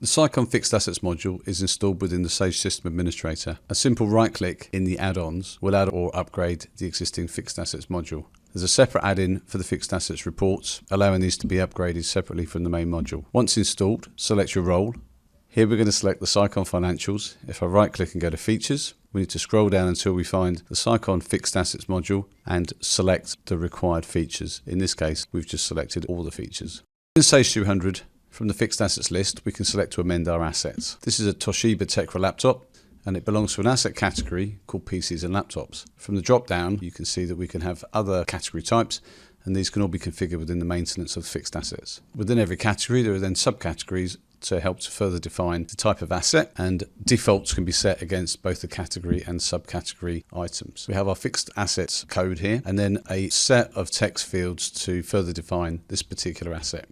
The Sicon Fixed Assets module is installed within the Sage System Administrator. A simple right-click in the add-ons will add or upgrade the existing Fixed Assets module. There's a separate add-in for the Fixed Assets reports, allowing these to be upgraded separately from the main module. Once installed, select your role. Here we're going to select the Sicon Financials. If I right-click and go to Features, we need to scroll down until we find the Sicon Fixed Assets module and select the required features. In this case, we've just selected all the features. In Sage 200, from the Fixed Assets list, we can select to amend our assets. This is a Toshiba Tecra laptop, and it belongs to an asset category called PCs and laptops. From the drop-down, you can see that we can have other category types, and these can all be configured within the maintenance of fixed assets. Within every category, there are then subcategories to help to further define the type of asset, and defaults can be set against both the category and subcategory items. We have our fixed assets code here, and then a set of text fields to further define this particular asset.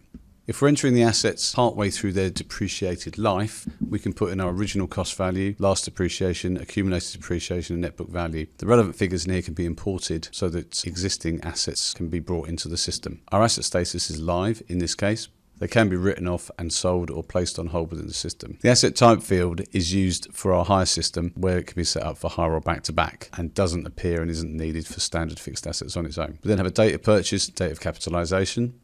If we're entering the assets partway through their depreciated life, we can put in our original cost value, last depreciation, accumulated depreciation, and net book value. The relevant figures in here can be imported so that existing assets can be brought into the system. Our asset status is live in this case. They can be written off and sold or placed on hold within the system. The asset type field is used for our hire system, where it can be set up for hire or back-to-back, and doesn't appear and isn't needed for standard fixed assets on its own. We then have a date of purchase, date of capitalisation.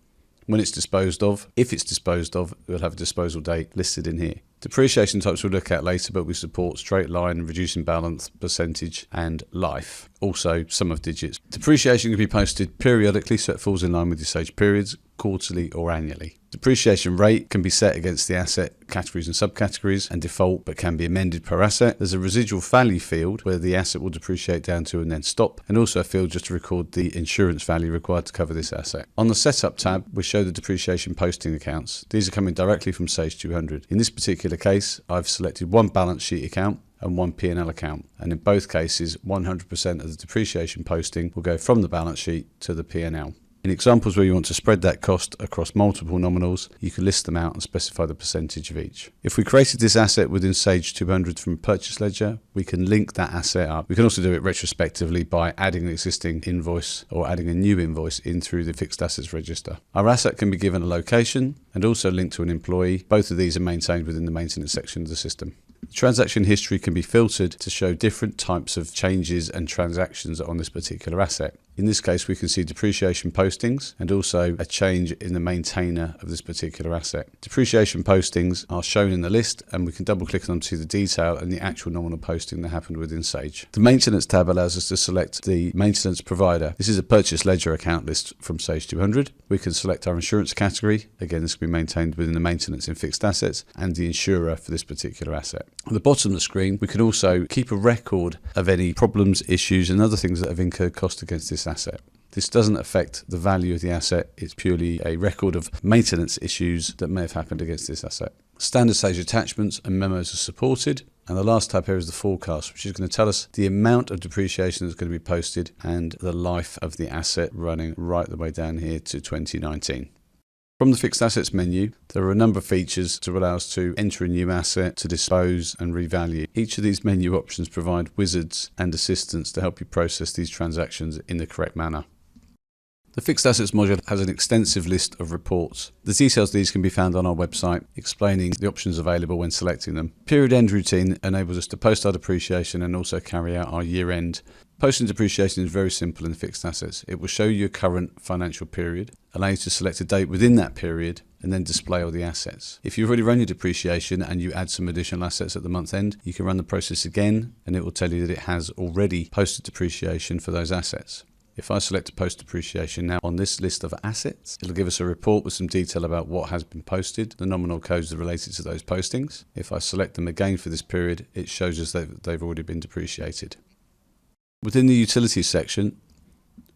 When it's disposed of, if it's disposed of, we'll have a disposal date listed in here. Depreciation types we'll look at later, but we support straight line, reducing balance, percentage, and life. Also, sum of digits. Depreciation can be posted periodically, so it falls in line with your Sage periods, quarterly or annually. Depreciation rate can be set against the asset categories and subcategories and default, but can be amended per asset. There's a residual value field where the asset will depreciate down to and then stop, and also a field just to record the insurance value required to cover this asset. On the Setup tab, we show the depreciation posting accounts. These are coming directly from Sage 200. In this particular case, I've selected one balance sheet account and one P&L account, and in both cases 100% of the depreciation posting will go from the balance sheet to the P&L. In examples where you want to spread that cost across multiple nominals, you can list them out and specify the percentage of each. If we created this asset within Sage 200 from Purchase Ledger, we can link that asset up. We can also do it retrospectively by adding an existing invoice or adding a new invoice in through the Fixed Assets Register. Our asset can be given a location and also linked to an employee. Both of these are maintained within the maintenance section of the system. The transaction history can be filtered to show different types of changes and transactions on this particular asset. In this case, we can see depreciation postings and also a change in the maintainer of this particular asset. Depreciation postings are shown in the list, and we can double click on them to see the detail and the actual nominal posting that happened within Sage. The maintenance tab allows us to select the maintenance provider. This is a Purchase Ledger account list from Sage 200. We can select our insurance category. Again, this can be maintained within the maintenance in fixed assets, and the insurer for this particular asset. At the bottom of the screen, we can also keep a record of any problems, issues, and other things that have incurred cost against this asset. This doesn't affect the value of the asset. It's purely a record of maintenance issues that may have happened against this asset. Standard Sage attachments and memos are supported. And the last tab here is the forecast, which is going to tell us the amount of depreciation that's going to be posted and the life of the asset running right the way down here to 2019. From the Fixed Assets menu, there are a number of features to allow us to enter a new asset, to dispose and revalue. Each of these menu options provide wizards and assistance to help you process these transactions in the correct manner. The Fixed Assets module has an extensive list of reports. The details of these can be found on our website, explaining the options available when selecting them. Period end routine enables us to post our depreciation and also carry out our year end. Posting depreciation is very simple in fixed assets. It will show you your current financial period, allow you to select a date within that period, and then display all the assets. If you've already run your depreciation and you add some additional assets at the month end, you can run the process again, and it will tell you that it has already posted depreciation for those assets. If I select to post depreciation now on this list of assets, it'll give us a report with some detail about what has been posted, the nominal codes that are related to those postings. If I select them again for this period, it shows us that they've already been depreciated. Within the Utilities section,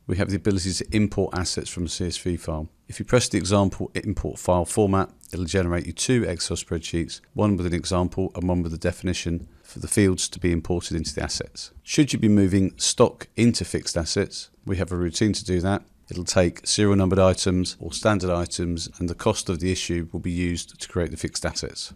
we have the ability to import assets from a CSV file. If you press the example import file format, it'll generate you two Excel spreadsheets, one with an example and one with a definition for the fields to be imported into the assets. Should you be moving stock into fixed assets, we have a routine to do that. It'll take serial numbered items or standard items, and the cost of the issue will be used to create the fixed assets.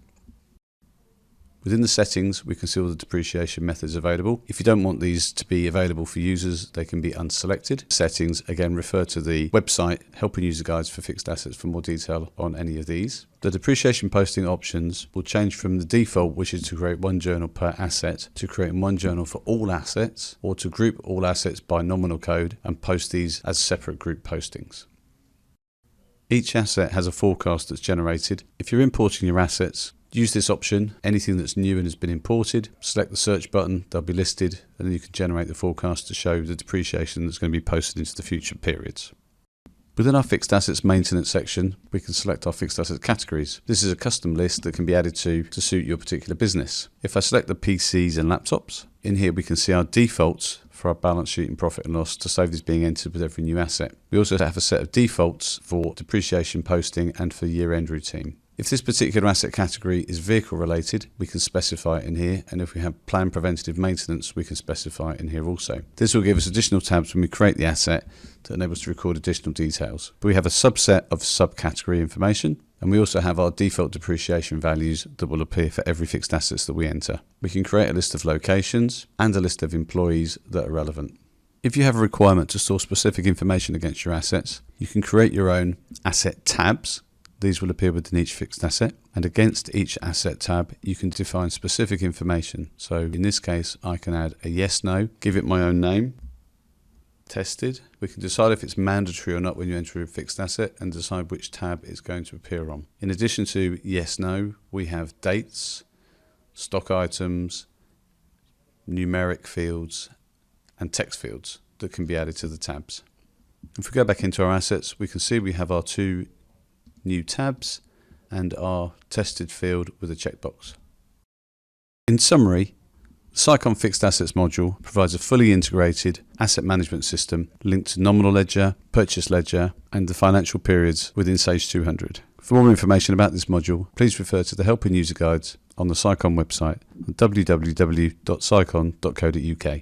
Within the settings, we can see all the depreciation methods available. If you don't want these to be available for users, they can be unselected. Settings, again, refer to the website Helping User Guides for Fixed Assets for more detail on any of these. The depreciation posting options will change from the default, which is to create one journal per asset, to creating one journal for all assets, or to group all assets by nominal code and post these as separate group postings. Each asset has a forecast that's generated. If you're importing your assets, use this option. Anything that's new and has been imported, select the search button, they'll be listed, and then you can generate the forecast to show the depreciation that's going to be posted into the future periods. Within our fixed assets maintenance section, we can select our fixed asset categories. This is a custom list that can be added to suit your particular business. If I select the PCs and laptops, in here we can see our defaults for our balance sheet and profit and loss to save these being entered with every new asset. We also have a set of defaults for depreciation posting and for year-end routine. If this particular asset category is vehicle related, we can specify it in here, and if we have planned preventative maintenance, we can specify it in here also. This will give us additional tabs when we create the asset to enable us to record additional details. But we have a subset of subcategory information, and we also have our default depreciation values that will appear for every fixed assets that we enter. We can create a list of locations and a list of employees that are relevant. If you have a requirement to store specific information against your assets, you can create your own asset tabs. These will appear within each fixed asset, and against each asset tab you can define specific information. So in this case I can add a yes, no, give it my own name, tested. We can decide if it's mandatory or not when you enter a fixed asset and decide which tab it's going to appear on. In addition to yes, no, we have dates, stock items, numeric fields and text fields that can be added to the tabs. If we go back into our assets, we can see we have our two new tabs and our tested field with a checkbox. In summary, the Sicon Fixed Assets module provides a fully integrated asset management system linked to nominal ledger, purchase ledger and the financial periods within Sage 200. For more information about this module, please refer to the Helping User Guides on the Sicon website at www.sicon.co.uk.